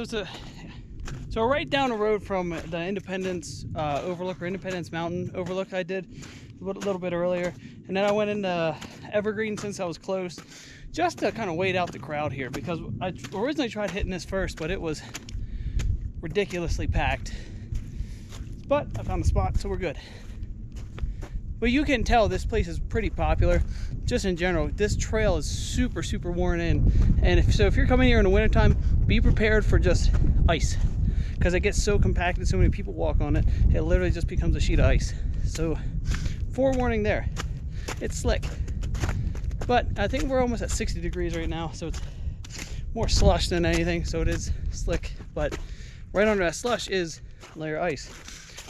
So right down the road from the Independence Overlook, or Independence Mountain Overlook I did a little bit earlier. And then I went into Evergreen since I was close, just to kind of wait out the crowd here, because I originally tried hitting this first, but it was ridiculously packed. But I found a spot, so we're good. But you can tell this place is pretty popular. Just in general, this trail is super, super worn in. And if you're coming here in the wintertime, be prepared for just ice, because it gets so compacted, so many people walk on it, it literally just becomes a sheet of ice. So forewarning there, it's slick. But I think we're almost at 60 degrees right now, so it's more slush than anything, so it is slick. But right under that slush is a layer of ice,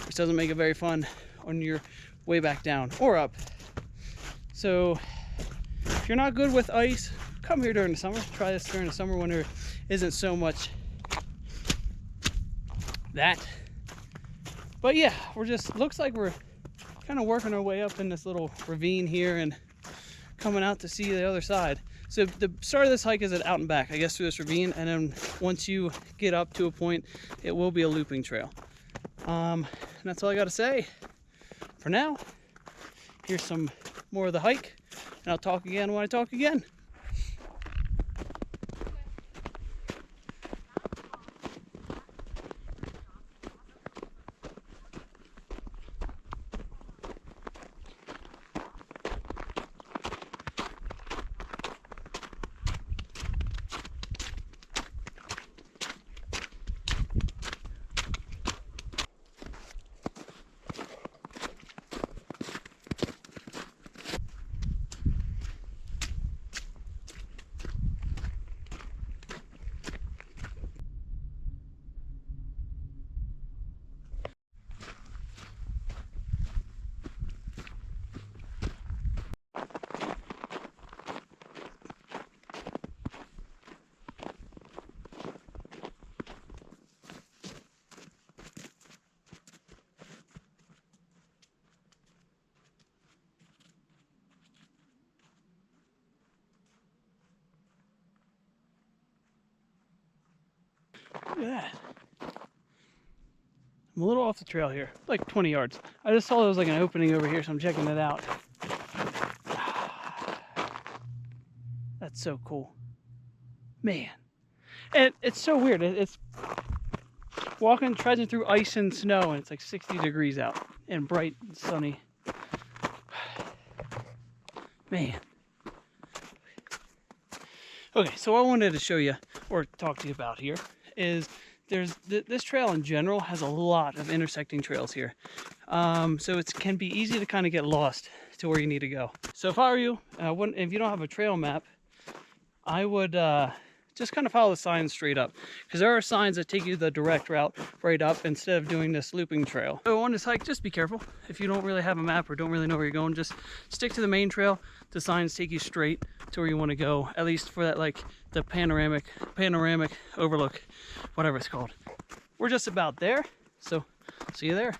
which doesn't make it very fun on your way back down or up. So if you're not good with ice, come here during the summer. Try this during the summer when there isn't so much that. But yeah, looks like we're kind of working our way up in this little ravine here and coming out to see the other side. So the start of this hike is out and back, I guess, through this ravine, and then once you get up to a point, it will be a looping trail. And that's all I got to say for now. Here's some more of the hike, and I'll talk again when I talk again. Look at that. I'm a little off the trail here, like 20 yards. I just saw there was like an opening over here, so I'm checking it out. That's so cool. Man. And it's so weird. It's walking, trudging through ice and snow, and it's like 60 degrees out and bright and sunny. Man. Okay, so what I wanted to show you, or talk to you about here, is this trail in general has a lot of intersecting trails here. So it can be easy to kind of get lost to where you need to go. So if I were you, if you don't have a trail map, I would just kind of follow the signs straight up, because there are signs that take you the direct route right up instead of doing this looping trail. So on this hike, just be careful. If you don't really have a map or don't really know where you're going, just stick to the main trail. The signs take you straight to where you want to go, at least for that, like the panoramic overlook, whatever it's called. We're just about there, so see you there.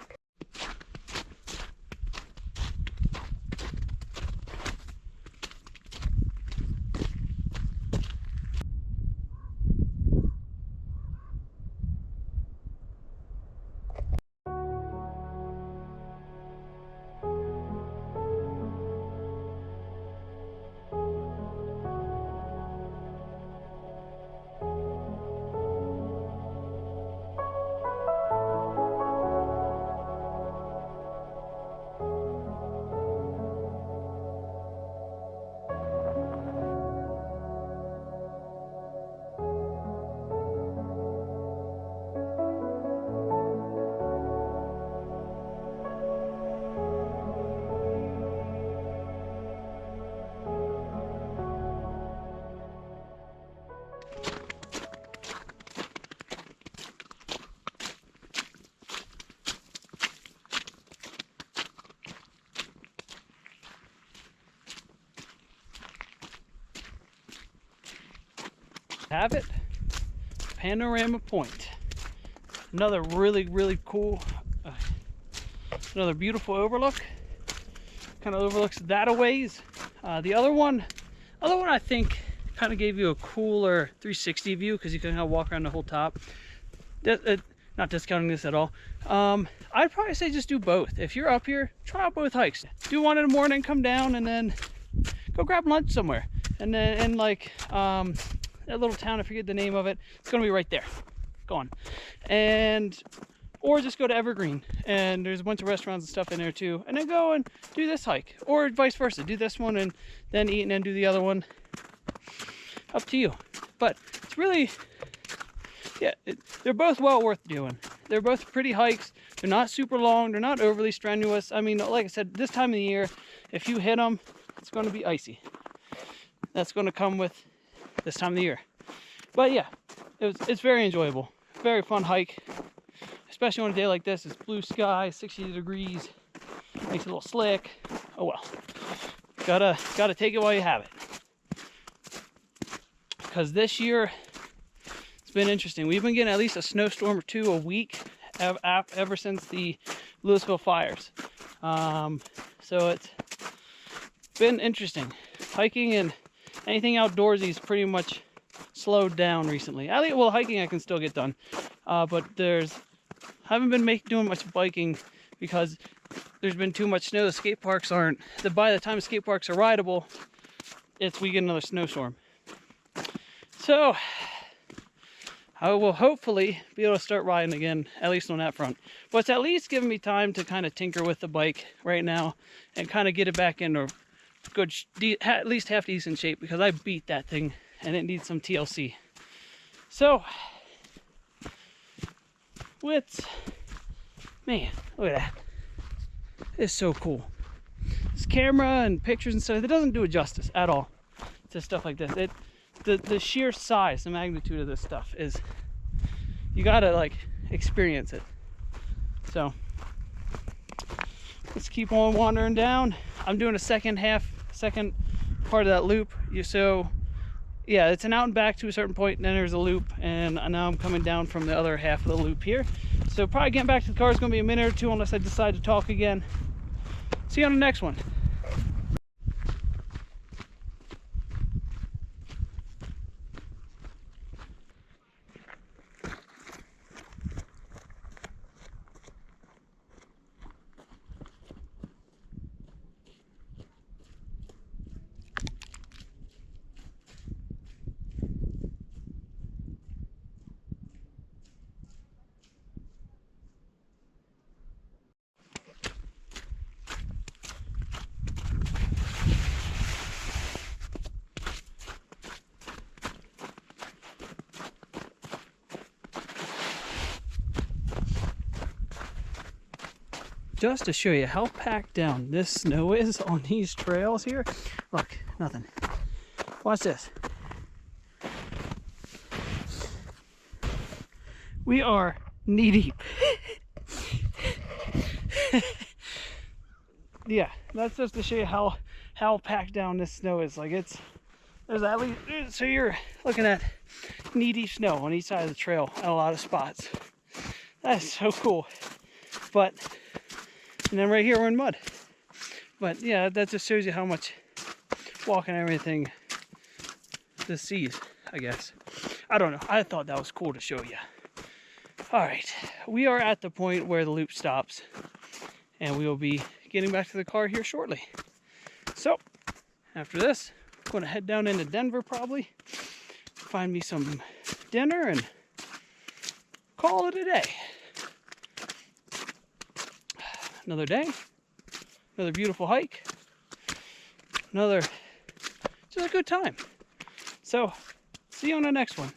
Have it, Panoramic Point. Another really cool, another beautiful overlook. Kind of overlooks that a ways. The other one I think kind of gave you a cooler 360 view because you can kind of walk around the whole top. Not discounting this at all. I'd probably say just do both. If you're up here, try out both hikes. Do one in the morning, come down, and then go grab lunch somewhere. And then in like that little town, I forget the name of it, it's gonna be right there. Go on. And or just go to Evergreen, and there's a bunch of restaurants and stuff in there too, and then go and do this hike, or vice versa, do this one and then eat and then do the other one. Up to you. But it's really, yeah, they're both well worth doing. They're both pretty hikes. They're not super long, they're not overly strenuous. I mean, like I said, this time of the year, if you hit them, it's going to be icy. That's going to come with this time of the year. But yeah, it's very enjoyable, very fun hike. Especially on a day like this, it's blue sky, 60 degrees, makes it a little slick. Oh well, gotta take it while you have it. Because this year, it's been interesting. We've been getting at least a snowstorm or two a week ever since the Louisville fires. So it's been interesting. Hiking and anything outdoorsy is pretty much slowed down recently. Well, hiking I can still get done, but haven't been doing much biking because there's been too much snow. The skate parks aren't. By the time the skate parks are rideable, we get another snowstorm. So I will hopefully be able to start riding again, at least on that front. But it's at least giving me time to kind of tinker with the bike right now and kind of get it back into good, at least half decent shape, because I beat that thing and it needs some TLC. So man, look at that. It's so cool. This camera and pictures and stuff, it doesn't do it justice at all to stuff like this. The sheer size, the magnitude of this stuff is, you gotta like experience it. So let's keep on wandering down. I'm doing a second part of that loop. So yeah, it's an out and back to a certain point, and then there's a loop, and now I'm coming down from the other half of the loop here. So probably getting back to the car is going to be a minute or two unless I decide to talk again. See you on the next one. Just to show you how packed down this snow is on these trails here. Look, nothing. Watch this. We are knee deep. Yeah, that's just to show you how packed down this snow is. Like there's at least, so you're looking at knee deep snow on each side of the trail at a lot of spots. That's so cool. And then right here we're in mud. But yeah, that just shows you how much walking and everything this sees, I guess. I don't know. I thought that was cool to show you. All right, we are at the point where the loop stops, and we will be getting back to the car here shortly. So after this, I'm going to head down into Denver probably, find me some dinner, and call it a day. Another day, another beautiful hike, just a good time. So see you on the next one.